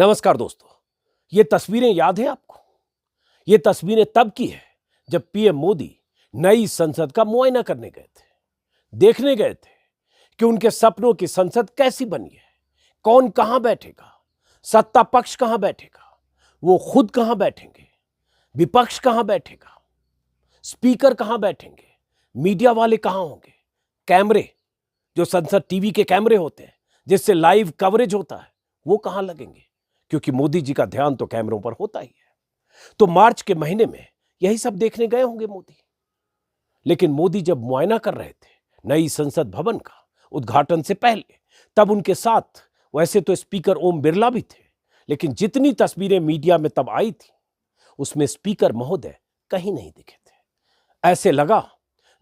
नमस्कार दोस्तों, ये तस्वीरें याद है आपको? ये तस्वीरें तब की है जब पीएम मोदी नई संसद का मुआयना करने गए थे। देखने गए थे कि उनके सपनों की संसद कैसी बनी है, कौन कहां बैठेगा, सत्ता पक्ष कहां बैठेगा, वो खुद कहां बैठेंगे, विपक्ष कहां बैठेगा, स्पीकर कहां बैठेंगे, मीडिया वाले कहां होंगे, कैमरे जो संसद टीवी के कैमरे होते हैं जिससे लाइव कवरेज होता है वो कहां लगेंगे, क्योंकि मोदी जी का ध्यान तो कैमरों पर होता ही है। तो मार्च के महीने में यही सब देखने गए होंगे मोदी। लेकिन मोदी जब मुआयना कर रहे थे नई संसद भवन का उद्घाटन से पहले, तब उनके साथ वैसे तो स्पीकर ओम बिरला भी थे, लेकिन जितनी तस्वीरें मीडिया में तब आई थी उसमें स्पीकर महोदय कहीं नहीं दिखे थे। ऐसे लगा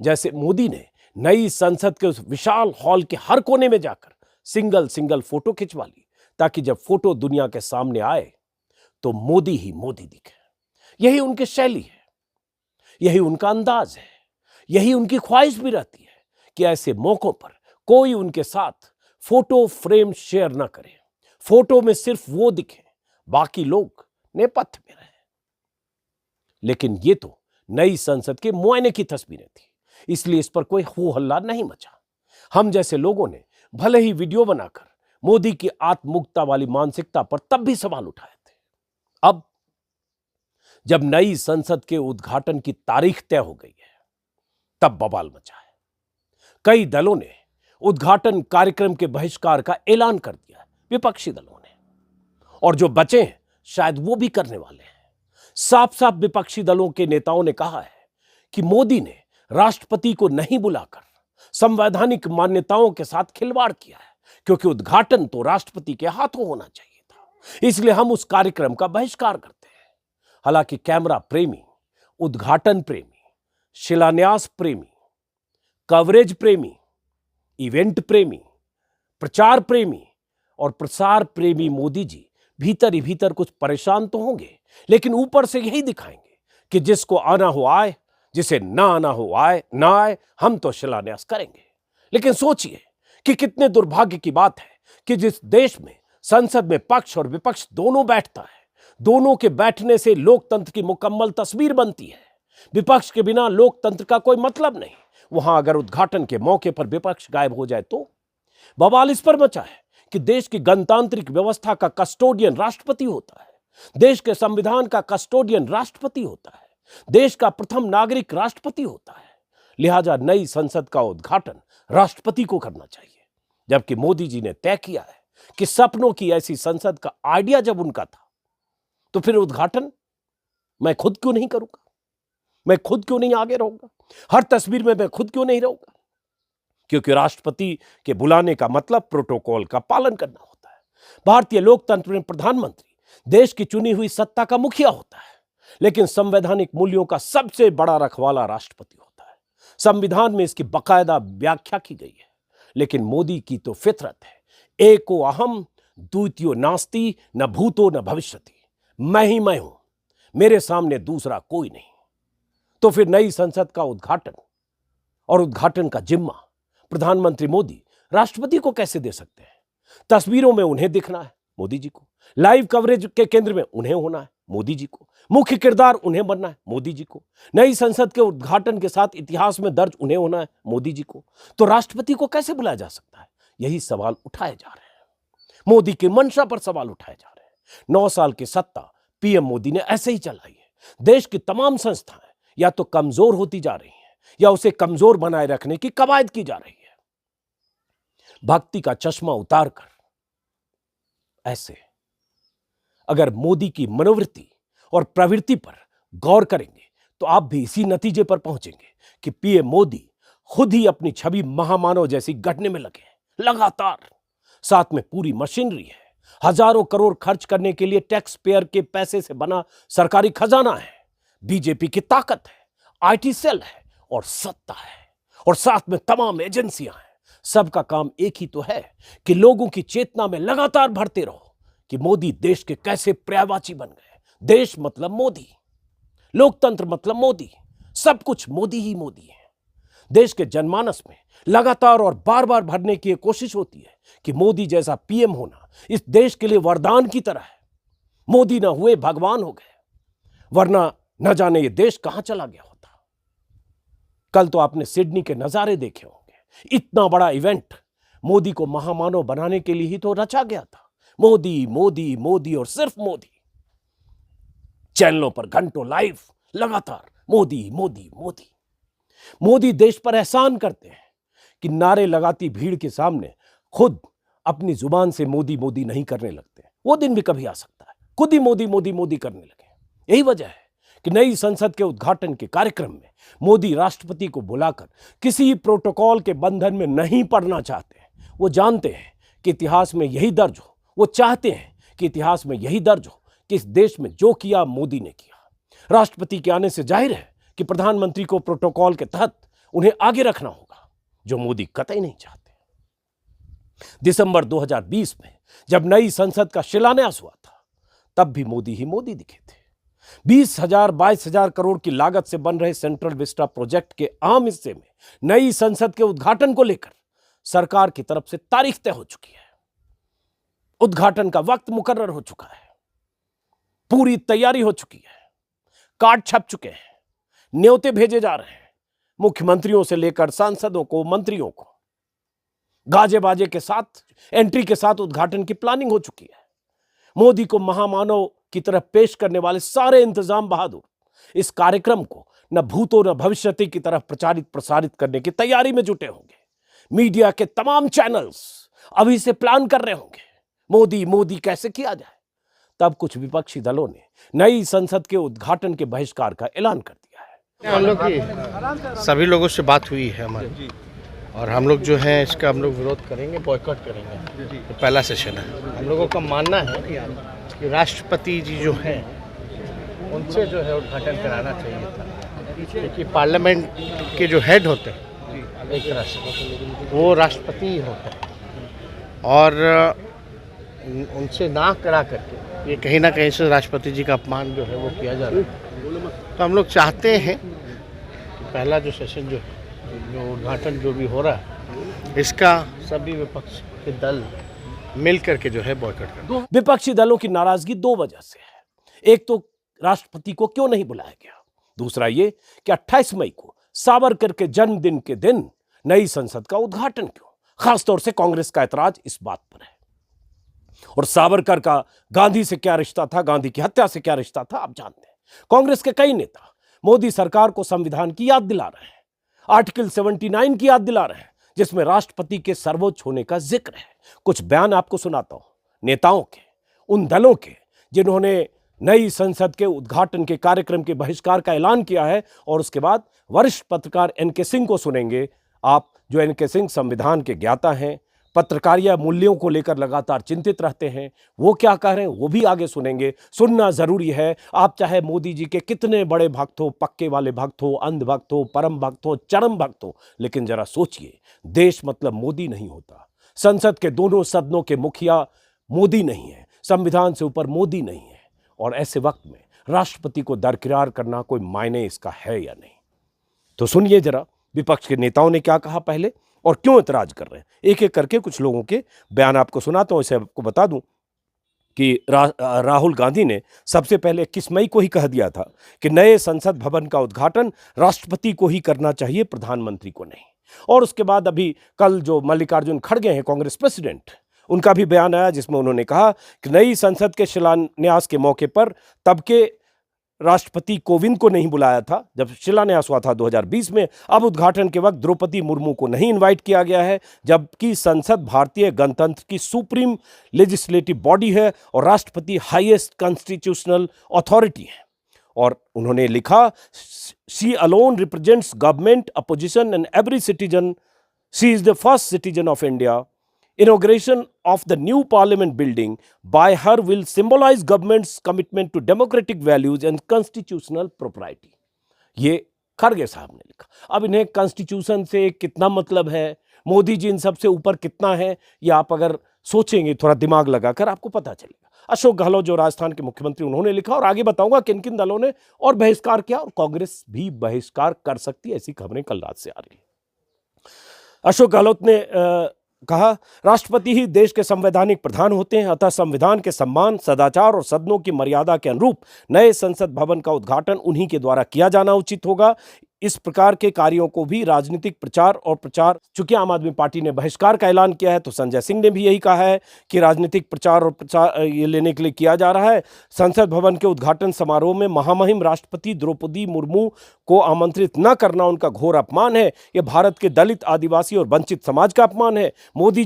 जैसे मोदी ने नई संसद के उस विशाल हॉल के हर कोने में जाकर सिंगल सिंगल फोटो खिंचवा ली, ताकि जब फोटो दुनिया के सामने आए तो मोदी ही मोदी दिखे। यही उनकी शैली है, यही उनका अंदाज है, यही उनकी ख्वाहिश भी रहती है कि ऐसे मौकों पर कोई उनके साथ फोटो फ्रेम शेयर ना करे, फोटो में सिर्फ वो दिखे, बाकी लोग नेपथ्य में रहे। लेकिन ये तो नई संसद के मुआयने की तस्वीरें थी, इसलिए इस पर कोई हो हल्ला नहीं मचा। हम जैसे लोगों ने भले ही वीडियो बनाकर मोदी की आत्ममुक्ता वाली मानसिकता पर तब भी सवाल उठाए थे। अब जब नई संसद के उद्घाटन की तारीख तय हो गई है तब बवाल मचा है। कई दलों ने उद्घाटन कार्यक्रम के बहिष्कार का ऐलान कर दिया है, विपक्षी दलों ने, और जो बचे हैं शायद वो भी करने वाले हैं। साफ साफ विपक्षी दलों के नेताओं ने कहा है कि मोदी ने राष्ट्रपति को नहीं बुलाकर संवैधानिक मान्यताओं के साथ खिलवाड़ किया है, क्योंकि उद्घाटन तो राष्ट्रपति के हाथों होना चाहिए था, इसलिए हम उस कार्यक्रम का बहिष्कार करते हैं। हालांकि कैमरा प्रेमी, उद्घाटन प्रेमी, शिलान्यास प्रेमी, कवरेज प्रेमी, इवेंट प्रेमी, प्रचार प्रेमी और प्रसार प्रेमी मोदी जी भीतर ही भीतर कुछ परेशान तो होंगे, लेकिन ऊपर से यही दिखाएंगे कि जिसको आना हो आए, जिसे ना आना हो आए ना आए, हम तो शिलान्यास करेंगे। लेकिन सोचिए कि कितने दुर्भाग्य की बात है कि जिस देश में संसद में पक्ष और विपक्ष दोनों बैठता है, दोनों के बैठने से लोकतंत्र की मुकम्मल तस्वीर बनती है। विपक्ष के बिना लोकतंत्र का कोई मतलब नहीं। वहां अगर उद्घाटन के मौके पर विपक्ष गायब हो जाए तो बवाल इस पर मचा है कि देश की गणतांत्रिक व्यवस्था का कस्टोडियन राष्ट्रपति होता है, देश के संविधान का कस्टोडियन राष्ट्रपति होता है, देश का प्रथम नागरिक राष्ट्रपति होता है। लिहाजा नई संसद का उद्घाटन राष्ट्रपति को करना चाहिए, जबकि मोदी जी ने तय किया है कि सपनों की ऐसी संसद का आइडिया जब उनका था तो फिर उद्घाटन मैं खुद क्यों नहीं करूंगा, मैं खुद क्यों नहीं आगे रहूंगा, हर तस्वीर में मैं खुद क्यों नहीं रहूंगा, क्योंकि राष्ट्रपति के बुलाने का मतलब प्रोटोकॉल का पालन करना होता है। भारतीय लोकतंत्र में प्रधानमंत्री देश की चुनी हुई सत्ता का मुखिया होता है, लेकिन संवैधानिक मूल्यों का सबसे बड़ा रखवाला राष्ट्रपति होता है। संविधान में इसकी बाकायदा व्याख्या की गई है, लेकिन मोदी की तो फितरत है, एको अहम द्वितीयो नास्ति, न भूतो न भविष्यति, मैं ही मैं हूं, मेरे सामने दूसरा कोई नहीं। तो फिर नई संसद का उद्घाटन और उद्घाटन का जिम्मा प्रधानमंत्री मोदी राष्ट्रपति को कैसे दे सकते हैं? तस्वीरों में उन्हें दिखना है, मोदी जी को, लाइव कवरेज के केंद्र में उन्हें होना है, मोदी जी को, मुख्य किरदार उन्हें बनना है, मोदी जी को, नई संसद के उद्घाटन के साथ इतिहास में दर्ज उन्हें होना है, मोदी जी को। तो राष्ट्रपति को कैसे बुलाया जा सकता है? यही सवाल उठाए जा रहे हैं, मोदी की मंशा पर सवाल उठाए जा रहे हैं। 9 साल की सत्ता पीएम मोदी ने ऐसे ही चलाई है। देश की तमाम संस्थाएं या तो कमजोर होती जा रही हैं या उसे कमजोर बनाए रखने की कवायद की जा रही है। भक्ति का चश्मा उतारकर ऐसे अगर मोदी की मनोवृत्ति और प्रवृत्ति पर गौर करेंगे तो आप भी इसी नतीजे पर पहुंचेंगे कि पीएम मोदी खुद ही अपनी छवि महामानव जैसी गढ़ने में लगे हैं लगातार। साथ में पूरी मशीनरी है, हजारों करोड़ खर्च करने के लिए टैक्स पेयर के पैसे से बना सरकारी खजाना है, बीजेपी की ताकत है, आईटी सेल है और सत्ता है, और साथ में तमाम एजेंसियां हैं। सबका काम एक ही तो है कि लोगों की चेतना में लगातार भरते रहो कि मोदी देश के कैसे पर्यायवाची बन गए। देश मतलब मोदी, लोकतंत्र मतलब मोदी, सब कुछ मोदी ही मोदी है। देश के जनमानस में लगातार और बार बार भरने की कोशिश होती है कि मोदी जैसा पीएम होना इस देश के लिए वरदान की तरह है। मोदी ना हुए भगवान हो गए, वरना न जाने ये देश कहां चला गया होता। कल तो आपने सिडनी के नजारे देखे होंगे। इतना बड़ा इवेंट मोदी को महामानव बनाने के लिए ही तो रचा गया था। मोदी मोदी मोदी और सिर्फ मोदी। चैनलों पर घंटों लाइव लगातार मोदी मोदी मोदी। मोदी देश पर एहसान करते हैं कि नारे लगाती भीड़ के सामने खुद अपनी जुबान से मोदी मोदी नहीं करने लगते। वो दिन भी कभी आ सकता है खुद ही मोदी मोदी मोदी करने लगे। यही वजह है कि नई संसद के उद्घाटन के कार्यक्रम में मोदी राष्ट्रपति को बुलाकर किसी प्रोटोकॉल के बंधन में नहीं पड़ना चाहते। वो जानते हैं कि इतिहास में यही दर्ज हो, वो चाहते हैं कि इतिहास में यही दर्ज हो कि इस देश में जो किया मोदी ने किया। राष्ट्रपति के आने से जाहिर है कि प्रधानमंत्री को प्रोटोकॉल के तहत उन्हें आगे रखना होगा, जो मोदी कतई नहीं चाहते। दिसंबर 2020 में जब नई संसद का शिलान्यास हुआ था, तब भी मोदी ही मोदी दिखे थे। 22,000 करोड़ की लागत से बन रहे सेंट्रल विस्टा प्रोजेक्ट के आम हिस्से में नई संसद के उद्घाटन को लेकर सरकार की तरफ से तारीख तय हो चुकी है। उद्घाटन का वक्त मुकर्रर हो चुका है, पूरी तैयारी हो चुकी है, कार्ड छप चुके हैं, न्योते भेजे जा रहे हैं, मुख्यमंत्रियों से लेकर सांसदों को, मंत्रियों को। गाजे बाजे के साथ, एंट्री के साथ उद्घाटन की प्लानिंग हो चुकी है। मोदी को महामानव की तरफ पेश करने वाले सारे इंतजाम बहादुर इस कार्यक्रम को न भूतो न भविष्यति की तरफ प्रचारित प्रसारित करने की तैयारी में जुटे होंगे। मीडिया के तमाम चैनल्स अभी से प्लान कर रहे होंगे मोदी मोदी कैसे किया जाए। तब कुछ विपक्षी दलों ने नई संसद के उद्घाटन के बहिष्कार का ऐलान कर दिया है। हम लोग की सभी लोगों से बात हुई है हमारी, और हम लोग जो है इसका हम लोग विरोध करेंगे, बॉयकॉट करेंगे। तो पहला सेशन है। हम लोगों का मानना है कि राष्ट्रपति जी जो हैं उनसे जो है उद्घाटन कराना चाहिए था, क्योंकि पार्लियामेंट के जो हेड होते हैं एक तरह से वो राष्ट्रपति ही होते हैं, और उनसे ना करा करके ये कहीं ना कहीं से राष्ट्रपति जी का अपमान जो है वो किया जा रहा है। तो हम लोग चाहते हैं कि पहला जो सेशन जो उद्घाटन जो भी हो रहा है, इसका सभी विपक्ष के दल मिल करके जो है बॉयकॉट कर। विपक्षी दलों की नाराजगी दो वजह से है। एक तो राष्ट्रपति को क्यों नहीं बुलाया गया, दूसरा ये कि 28 मई को सावरकर के जन्मदिन के दिन नई संसद का उद्घाटन क्यों। खासतौर से कांग्रेस का ऐतराज इस बात पर है। और सावरकर का गांधी से क्या रिश्ता था, गांधी की हत्या से क्या रिश्ता था, आप जानते हैं। कांग्रेस के कई नेता मोदी सरकार को संविधान की याद दिला रहे हैं, आर्टिकल 79 की याद दिला रहे हैं, जिसमें राष्ट्रपति के सर्वोच्च होने का जिक्र है। कुछ बयान आपको सुनाता हूं नेताओं के, उन दलों के जिन्होंने नई संसद के उद्घाटन के कार्यक्रम के बहिष्कार का ऐलान किया है। और उसके बाद वरिष्ठ पत्रकार एनके सिंह को सुनेंगे आप, जो एनके सिंह संविधान के ज्ञाता हैं, पत्रकारिता मूल्यों को लेकर लगातार चिंतित रहते हैं। वो क्या कह रहे हैं वो भी आगे सुनेंगे, सुनना जरूरी है। आप चाहे मोदी जी के कितने बड़े भक्त हो, पक्के वाले भक्त हो, अंध भक्त हो, परम भक्त हो, चरम भक्त हो, लेकिन जरा सोचिए, देश मतलब मोदी नहीं होता। संसद के दोनों सदनों के मुखिया मोदी नहीं है, संविधान से ऊपर मोदी नहीं है। और ऐसे वक्त में राष्ट्रपति को दरकिरार करना कोई मायने इसका है या नहीं। तो सुनिए जरा विपक्ष के नेताओं ने क्या कहा पहले और क्यों ऐतराज कर रहे हैं। एक एक करके कुछ लोगों के बयान आपको सुनाता हूं। इसे आपको बता दूं कि राहुल गांधी ने सबसे पहले 21 मई को ही कह दिया था कि नए संसद भवन का उद्घाटन राष्ट्रपति को ही करना चाहिए, प्रधानमंत्री को नहीं। और उसके बाद अभी कल जो मल्लिकार्जुन खड़गे हैं, कांग्रेस प्रेसिडेंट, उनका भी बयान आया जिसमें उन्होंने कहा कि नई संसद के शिलान्यास के मौके पर तब के राष्ट्रपति कोविंद को नहीं बुलाया था जब शिलान्यास हुआ था 2020 में। अब उद्घाटन के वक्त द्रौपदी मुर्मू को नहीं इनवाइट किया गया है, जबकि संसद भारतीय गणतंत्र की सुप्रीम लेजिस्लेटिव बॉडी है और राष्ट्रपति हाईएस्ट कॉन्स्टिट्यूशनल अथॉरिटी है। और उन्होंने लिखा, she alone represents government, opposition and every citizen. She is the first citizen of India. Inauguration of the new parliament building by her will symbolize government's commitment to democratic values and constitutional propriety. ये खड़गे साहब ने लिखा। अब इन्हें constitution से कितना मतलब है, मोदी जी इन सबसे ऊपर कितना है, ये आप अगर सोचेंगे थोड़ा दिमाग लगाकर आपको पता चलेगा। अशोक गहलोत जो राजस्थान के मुख्यमंत्री, उन्होंने लिखा और आगे बताऊंगा किन किन दलों ने और बहिष्कार किया, और कांग्रेस भी बहिष्कार कर सकती है, ऐसी खबरें कल रात से आ रही है। अशोक गहलोत ने कहा, राष्ट्रपति ही देश के संवैधानिक प्रधान होते हैं, अतः संविधान के सम्मान, सदाचार और सदनों की मर्यादा के अनुरूप नए संसद भवन का उद्घाटन उन्हीं के द्वारा किया जाना उचित होगा। इस प्रकार के कार्यों को भी राजनीतिक प्रचार, चूंकि आम आदमी पार्टी ने बहिष्कार का ऐलान किया है तो संजय सिंह ने भी यही कहा है कि राजनीतिक प्रचार ये लेने के लिए किया जा रहा है। संसद भवन के उद्घाटन समारोह में महामहिम राष्ट्रपति द्रौपदी मुर्मू को आमंत्रित न करना उनका घोर अपमान है। यह भारत के दलित, आदिवासी और वंचित समाज का अपमान है। मोदी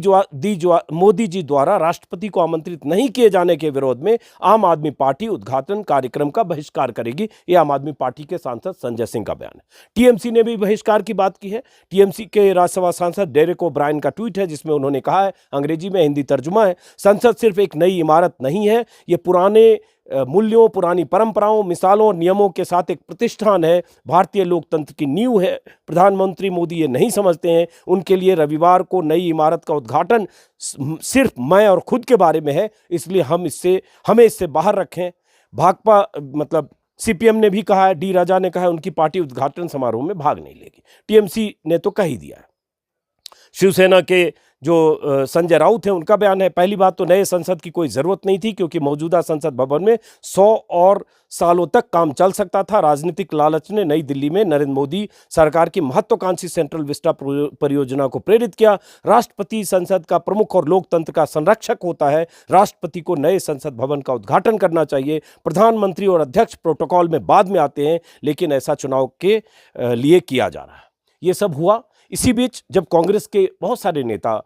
जी द्वारा राष्ट्रपति को आमंत्रित नहीं किए जाने के विरोध में आम आदमी पार्टी उद्घाटन कार्यक्रम का बहिष्कार करेगी। यह आम आदमी पार्टी के सांसद संजय सिंह का बयान है। टीएमसी ने भी बहिष्कार की बात की है। टीएमसी के राज्यसभा सांसद डेरेक ओब्रायन का ट्वीट है जिसमें उन्होंने कहा है, अंग्रेजी में, हिंदी तर्जुमा है, संसद सिर्फ एक नई इमारत नहीं है, ये पुराने मूल्यों, पुरानी परंपराओं, मिसालों और नियमों के साथ एक प्रतिष्ठान है, भारतीय लोकतंत्र की नींव है। प्रधानमंत्री मोदी ये नहीं समझते हैं। उनके लिए रविवार को नई इमारत का उद्घाटन सिर्फ मैं और खुद के बारे में है, इसलिए हमें इससे बाहर रखें। भाकपा मतलब सीपीएम ने भी कहा है, डी राजा ने कहा है, उनकी पार्टी उद्घाटन समारोह में भाग नहीं लेगी। टीएमसी ने तो कह ही दिया है। शिवसेना के जो संजय राउत हैं, उनका बयान है, पहली बात तो नए संसद की कोई ज़रूरत नहीं थी क्योंकि मौजूदा संसद भवन में 100 और सालों तक काम चल सकता था। राजनीतिक लालच ने नई दिल्ली में नरेंद्र मोदी सरकार की महत्वाकांक्षी सेंट्रल विस्टा परियोजना को प्रेरित किया। राष्ट्रपति संसद का प्रमुख और लोकतंत्र का संरक्षक होता है। राष्ट्रपति को नए संसद भवन का उद्घाटन करना चाहिए। प्रधानमंत्री और अध्यक्ष प्रोटोकॉल में बाद में आते हैं, लेकिन ऐसा चुनाव के लिए किया जा रहा है। ये सब हुआ इसी बीच जब कांग्रेस के बहुत सारे नेता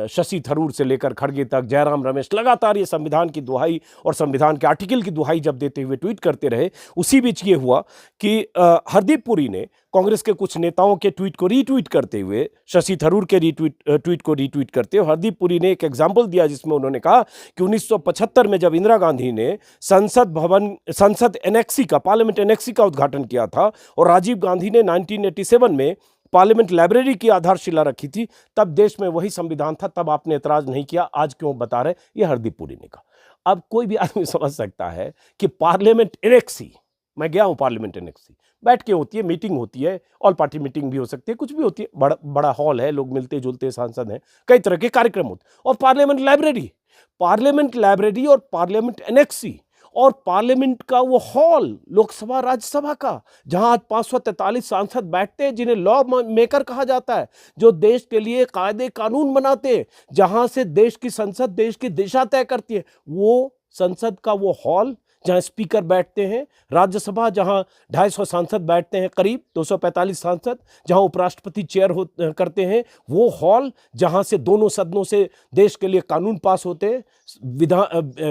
शशि थरूर से लेकर खड़गे तक, जयराम रमेश लगातार ये संविधान की दुहाई और संविधान के आर्टिकल की दुहाई जब देते हुए ट्वीट करते रहे, उसी बीच ये हुआ कि हरदीप पुरी ने कांग्रेस के कुछ नेताओं के ट्वीट को रीट्वीट करते हुए, शशि थरूर के ट्वीट को रीट्वीट करते हुए हरदीप पुरी ने एक एग्जाम्पल दिया जिसमें उन्होंने कहा कि 1975 में जब इंदिरा गांधी ने संसद एनेक्सी का, पार्लियामेंट एनेक्सी का उद्घाटन किया था और राजीव गांधी ने 1987 में पार्लियामेंट लाइब्रेरी की आधारशिला रखी थी, तब देश में वही संविधान था, तब आपने एतराज नहीं किया, आज क्यों बता रहे? ये हरदीप पुरी ने कहा। अब कोई भी आदमी समझ सकता है कि पार्लियामेंट एनेक्सी, मैं गया हूं पार्लियामेंट एनेक्सी, बैठ के होती है, मीटिंग होती है, ऑल पार्टी मीटिंग भी हो सकती है, कुछ भी होती है, बड़ा हॉल है, लोग मिलते जुलते सांसद हैं, कई तरह के कार्यक्रम होते, और पार्लियामेंट लाइब्रेरी और पार्लियामेंट एनेक्सी और पार्लियामेंट का वो हॉल, लोकसभा राज्यसभा का, जहां 543 सांसद बैठते हैं, जिन्हें लॉ मेकर कहा जाता है, जो देश के लिए कायदे कानून बनाते हैं, जहां से देश की संसद देश की दिशा तय करती है, वो संसद का वो हॉल जहां स्पीकर बैठते हैं, राज्यसभा जहां 250 सांसद बैठते हैं, करीब 245 सांसद, जहां उपराष्ट्रपति चेयर करते हैं, वो हॉल जहां से दोनों सदनों से देश के लिए कानून पास होते हैं,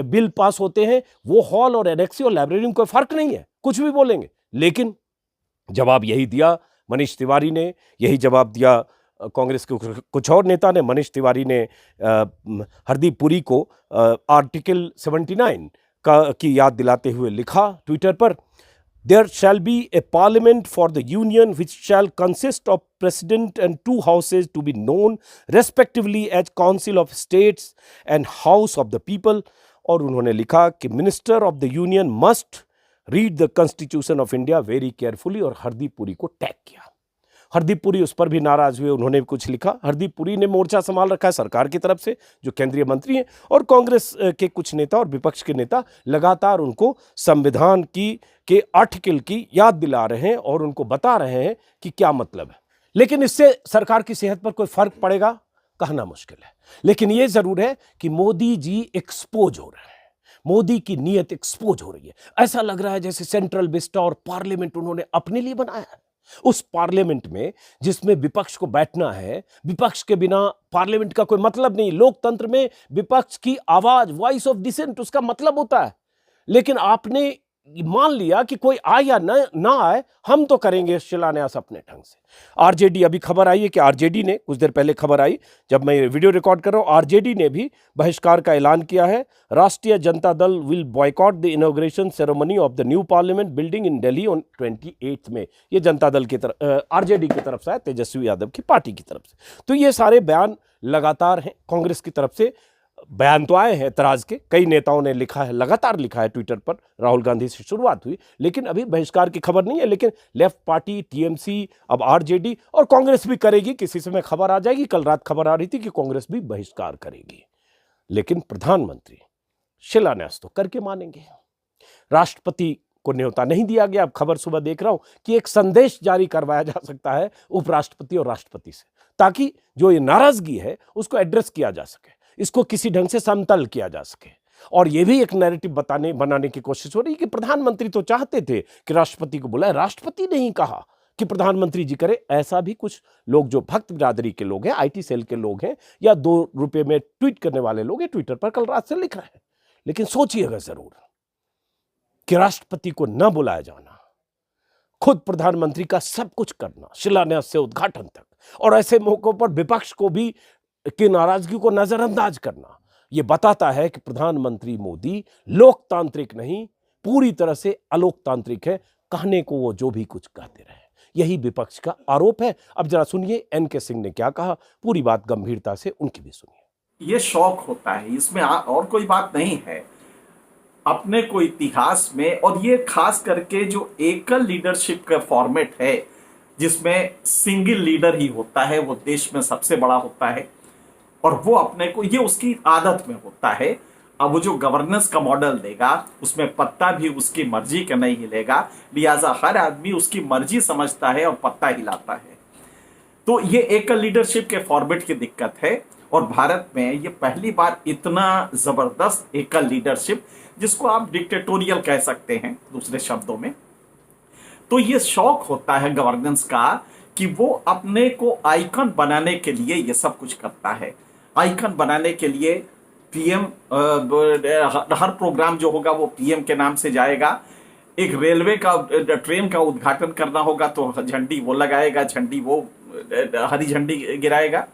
बिल पास होते हैं, वो हॉल और एनेक्सी और लाइब्रेरी में कोई फर्क नहीं है, कुछ भी बोलेंगे। लेकिन जवाब यही दिया मनीष तिवारी ने, यही जवाब दिया कांग्रेस के कुछ और नेता ने। मनीष तिवारी ने हरदीप पुरी को आर्टिकल 79 की याद दिलाते हुए लिखा ट्विटर पर, there shall be a parliament for the union which shall consist of president and 2 houses to be known respectively as council of states and house of the people. और उन्होंने लिखा कि minister of the union must read the constitution of India very carefully, और हरदीप पुरी को tag किया। हरदीप पुरी उस पर भी नाराज हुए, उन्होंने भी कुछ लिखा। हरदीप पुरी ने मोर्चा संभाल रखा है सरकार की तरफ से, जो केंद्रीय मंत्री हैं, और कांग्रेस के कुछ नेता और विपक्ष के नेता लगातार उनको संविधान के आर्टिकल की याद दिला रहे हैं और उनको बता रहे हैं कि क्या मतलब है। लेकिन इससे सरकार की सेहत पर कोई फर्क पड़ेगा, कहना मुश्किल है। लेकिन यह जरूर है कि मोदी जी एक्सपोज हो रहे हैं, मोदी की नीयत एक्सपोज हो रही है। ऐसा लग रहा है जैसे सेंट्रल विस्टा और पार्लियामेंट उन्होंने अपने लिए बनाया है। उस पार्लियामेंट में जिसमें विपक्ष को बैठना है, विपक्ष के बिना पार्लियामेंट का कोई मतलब नहीं। लोकतंत्र में विपक्ष की आवाज, वॉइस ऑफ डिसेंट, उसका मतलब होता है। लेकिन आपने मान लिया कि कोई आए या ना आए, हम तो करेंगे शिलान्यास अपने ढंग से। आरजेडी, अभी खबर आई है कि आरजेडी ने, कुछ देर पहले खबर आई जब मैं वीडियो रिकॉर्ड कर रहा हूं, आरजेडी ने भी बहिष्कार का ऐलान किया है। राष्ट्रीय Janata Dal will boycott the inauguration ceremony of the new parliament building in Delhi on 28 में। ये जनता दल की तरफ, आरजेडी की तरफ से है, तेजस्वी यादव की पार्टी की तरफ से। तो ये सारे बयान लगातार हैं कांग्रेस की तरफ से। बयान तो आए हैं एतराज के, कई नेताओं ने लिखा है, लगातार लिखा है ट्विटर पर, राहुल गांधी से शुरुआत हुई, लेकिन अभी बहिष्कार की खबर नहीं है। लेकिन लेफ्ट पार्टी, टीएमसी, अब आरजेडी और कांग्रेस भी करेगी। किसी समय खबर आ जाएगी, कल रात खबर आ रही थी कि कांग्रेस भी बहिष्कार करेगी। लेकिन प्रधानमंत्री शिलान्यास तो करके मानेंगे। राष्ट्रपति को न्योता नहीं दिया गया। अब खबर सुबह देख रहा हूं कि एक संदेश जारी करवाया जा सकता है उपराष्ट्रपति और राष्ट्रपति से, ताकि जो ये नाराजगी है उसको एड्रेस किया जा सके, इसको किसी ढंग से समतल किया जा सके। और यह भी एक नैरेटिव बनाने की कोशिश हो रही है कि प्रधानमंत्री तो चाहते थे कि राष्ट्रपति को बुलाए, राष्ट्रपति ने ही कहा कि प्रधानमंत्री जी करे। ऐसा भी कुछ लोग जो भक्त बिरादरी के लोग हैं, IT सेल के लोग हैं, या 2 रुपए में ट्वीट करने वाले लोग हैं, ट्विटर पर कल रात से लिख रहे हैं। लेकिन सोचिएगा जरूर कि राष्ट्रपति को न बुलाया जाना, खुद प्रधानमंत्री का सब कुछ करना, शिलान्यास से उद्घाटन तक, और ऐसे मौकों पर विपक्ष को भी की नाराजगी को नजरअंदाज करना, यह बताता है कि प्रधानमंत्री मोदी लोकतांत्रिक नहीं, पूरी तरह से अलोकतांत्रिक है। कहने को वो जो भी कुछ कहते रहे, यही विपक्ष का आरोप है। अब जरा सुनिए NK सिंह ने क्या कहा, पूरी बात गंभीरता से उनकी भी सुनिए। ये शौक होता है, इसमें और कोई बात नहीं है। अपने को इतिहास में, और ये खास करके जो एकल लीडरशिप का फॉर्मेट है, जिसमें सिंगल लीडर ही होता है, वो देश में सबसे बड़ा होता है, और वो अपने को, ये उसकी आदत में होता है। अब वो जो गवर्नेंस का मॉडल देगा, उसमें पत्ता भी उसकी मर्जी का नहीं हिलेगा, लिहाजा हर आदमी उसकी मर्जी समझता है और पत्ता हिलाता है। तो ये एकल लीडरशिप के फॉर्मेट की दिक्कत है, और भारत में ये पहली बार इतना जबरदस्त एकल लीडरशिप, जिसको आप डिक्टेटोरियल कह सकते हैं दूसरे शब्दों में। तो ये शौक होता है गवर्नेंस का कि वो अपने को आइकन बनाने के लिए ये सब कुछ करता है। आइकन बनाने के लिए पीएम, हर प्रोग्राम जो होगा वो पीएम के नाम से जाएगा। एक रेलवे का, ट्रेन का उद्घाटन करना होगा तो झंडी वो लगाएगा, झंडी वो, हरी झंडी गिराएगा।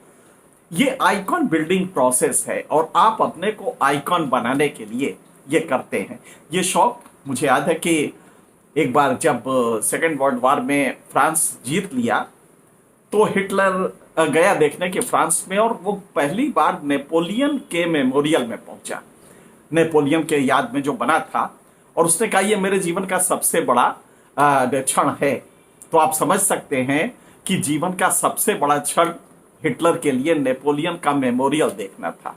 ये आइकॉन बिल्डिंग प्रोसेस है, और आप अपने को आइकॉन बनाने के लिए ये करते हैं। ये शौक, मुझे याद है कि एक बार जब सेकेंड वर्ल्ड वॉर में फ्रांस जीत लिया, तो हिटलर गया देखने के फ्रांस में, और वो पहली बार नेपोलियन के मेमोरियल में पहुंचा, नेपोलियन के याद में जो बना था, और उसने कहा ये मेरे जीवन का सबसे बड़ा क्षण है। तो आप समझ सकते हैं कि जीवन का सबसे बड़ा क्षण हिटलर के लिए नेपोलियन का मेमोरियल देखना था।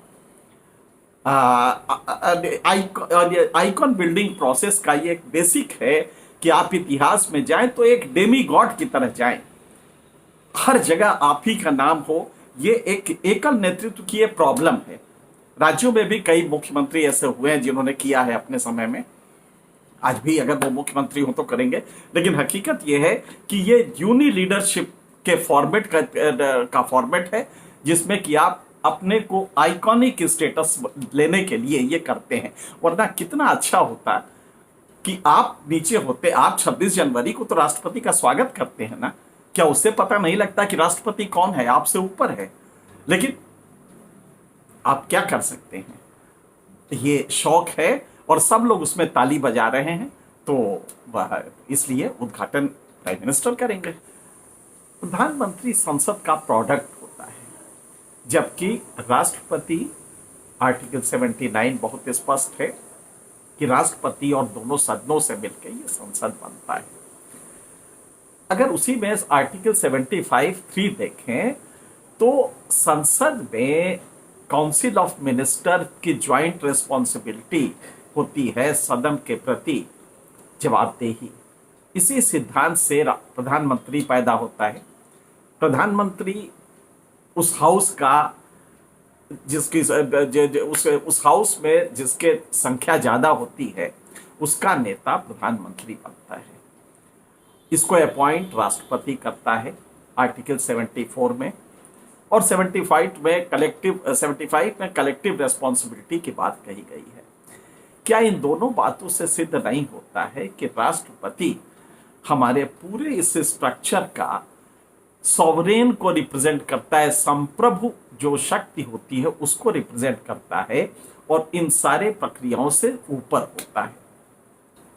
आइकॉन बिल्डिंग प्रोसेस का ये एक बेसिक है कि आप इतिहास में जाएं तो एक डेमी गॉड की तरह जाएं, हर जगह आप ही का नाम हो। ये एक एकल नेतृत्व की ये प्रॉब्लम है। राज्यों में भी कई मुख्यमंत्री ऐसे हुए हैं जिन्होंने किया है अपने समय में, आज भी अगर वो मुख्यमंत्री हो तो करेंगे। लेकिन हकीकत ये है कि ये यूनि लीडरशिप के फॉर्मेट का फॉर्मेट है, जिसमें कि आप अपने को आइकॉनिक स्टेटस लेने के लिए ये करते हैं। वरना कितना अच्छा होता कि आप नीचे होते, आप 26 जनवरी को तो राष्ट्रपति का स्वागत करते हैं ना, क्या उससे पता नहीं लगता कि राष्ट्रपति कौन है, आपसे ऊपर है? लेकिन आप क्या कर सकते हैं, ये शौक है और सब लोग उसमें ताली बजा रहे हैं, तो वह इसलिए उद्घाटन प्राइम मिनिस्टर करेंगे। प्रधानमंत्री संसद का प्रोडक्ट होता है, जबकि राष्ट्रपति, आर्टिकल 79 बहुत स्पष्ट है कि राष्ट्रपति और दोनों सदनों से मिलकर ये संसद बनता है। अगर उसी में आर्टिकल 75(3) देखें तो संसद में काउंसिल ऑफ मिनिस्टर की ज्वाइंट रिस्पॉन्सिबिलिटी होती है सदन के प्रति जवाबदेही। इसी सिद्धांत से प्रधानमंत्री पैदा होता है। प्रधानमंत्री उस हाउस का, जिसकी उस हाउस में जिसके संख्या ज्यादा होती है, उसका नेता प्रधानमंत्री बनता है। इसको अपॉइंट राष्ट्रपति करता है आर्टिकल 74 में, और 75 में कलेक्टिव रेस्पॉन्सिबिलिटी की बात कही गई है। क्या इन दोनों बातों से सिद्ध नहीं होता है कि राष्ट्रपति हमारे पूरे इस स्ट्रक्चर का सॉवरेन को रिप्रेजेंट करता है, संप्रभु जो शक्ति होती है उसको रिप्रेजेंट करता है, और इन सारे प्रक्रियाओं से ऊपर होता है।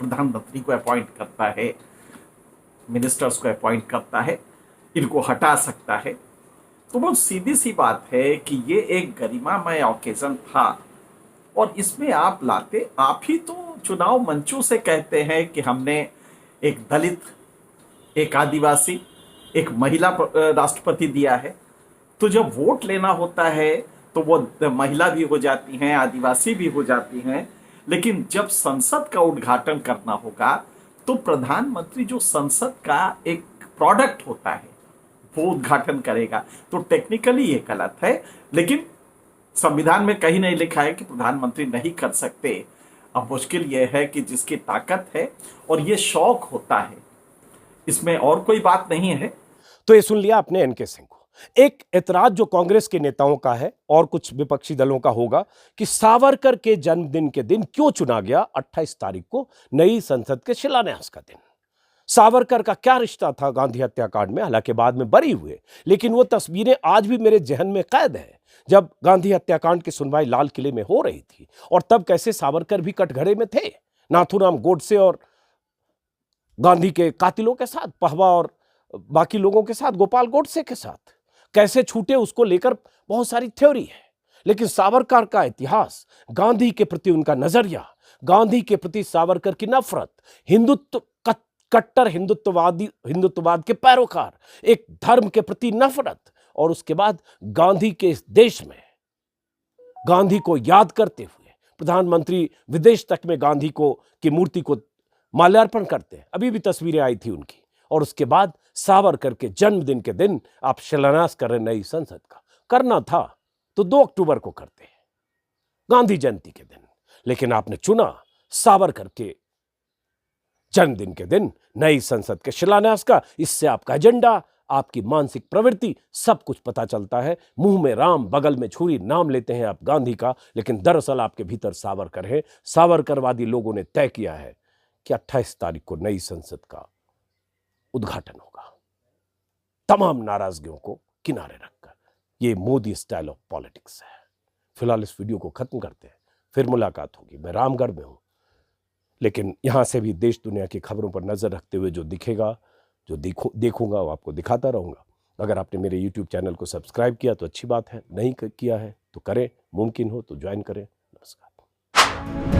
प्रधानमंत्री को अपॉइंट करता है, मिनिस्टर्स को अपॉइंट करता है, इनको हटा सकता है, तो बहुत सीधी सी बात है कि ये एक गरिमामय ओकेजन था और इसमें आप लाते, आप ही तो चुनाव मंचों से कहते हैं कि हमने एक दलित, एक आदिवासी, एक महिला राष्ट्रपति दिया है। तो जब वोट लेना होता है तो वो महिला भी हो जाती हैं, आदिवासी भी हो जाती हैं, लेकिन जब संसद का उद्घाटन करना होगा तो प्रधानमंत्री जो संसद का एक प्रोडक्ट होता है वो उद्घाटन करेगा। तो टेक्निकली ये गलत है, लेकिन संविधान में कहीं नहीं लिखा है कि प्रधानमंत्री नहीं कर सकते। अब मुश्किल यह है कि जिसकी ताकत है और ये शौक होता है, इसमें और कोई बात नहीं है। तो ये सुन लिया आपने एनके सिंह को। एक ऐतराज जो कांग्रेस के नेताओं का है और कुछ विपक्षी दलों का होगा कि सावरकर के जन्मदिन के दिन क्यों चुना गया 28 तारीख को नई संसद के शिलान्यास का दिन। सावरकर का क्या रिश्ता था गांधी हत्याकांड में? हालांकि बाद में बरी हुए, लेकिन वो तस्वीरें आज भी मेरे जहन में कैद है जब गांधी हत्याकांड की सुनवाई लाल किले में हो रही थी और तब कैसे सावरकर भी कटघरे में थे नाथूराम गोडसे और गांधी के कातिलों के साथ, पहवा और बाकी लोगों के साथ, गोपाल गोडसे के साथ कैसे छूटे, उसको लेकर बहुत सारी थ्योरी है। लेकिन सावरकर का इतिहास, गांधी के प्रति उनका नजरिया, गांधी के प्रति सावरकर की नफरत, हिंदुत्व, कट्टर हिंदुत्ववाद के पैरोकार, एक धर्म के प्रति नफरत, और उसके बाद गांधी के इस देश में गांधी को याद करते हुए प्रधानमंत्री विदेश तक में गांधी को की मूर्ति को माल्यार्पण करते हैं। अभी भी तस्वीरें आई थी उनकी। और उसके बाद सावरकर के जन्मदिन के दिन आप शिलान्यास कर रहे नई संसद का। करना था तो 2 अक्टूबर को करते हैं, गांधी जयंती के दिन, लेकिन आपने चुना सावरकर के जन्मदिन के दिन नई संसद के शिलान्यास का। इससे आपका एजेंडा, आपकी मानसिक प्रवृत्ति, सब कुछ पता चलता है। मुंह में राम, बगल में छुरी, नाम लेते हैं आप गांधी का, लेकिन दरअसल आपके भीतर सावरकर है। सावरकरवादी लोगों ने तय किया है कि 28 तारीख को नई संसद का उद्घाटन होगा, तमाम नाराजगियों को किनारे रखकर। ये मोदी स्टाइल ऑफ पॉलिटिक्स है। फिलहाल इस वीडियो को खत्म करते हैं, फिर मुलाकात होगी। मैं रामगढ़ में हूं, लेकिन यहां से भी देश दुनिया की खबरों पर नजर रखते हुए जो दिखेगा, जो देखूंगा वो आपको दिखाता रहूंगा। अगर आपने मेरे YouTube चैनल को सब्सक्राइब किया तो अच्छी बात है, नहीं किया है तो करें, मुमकिन हो तो ज्वाइन करें। नमस्कार।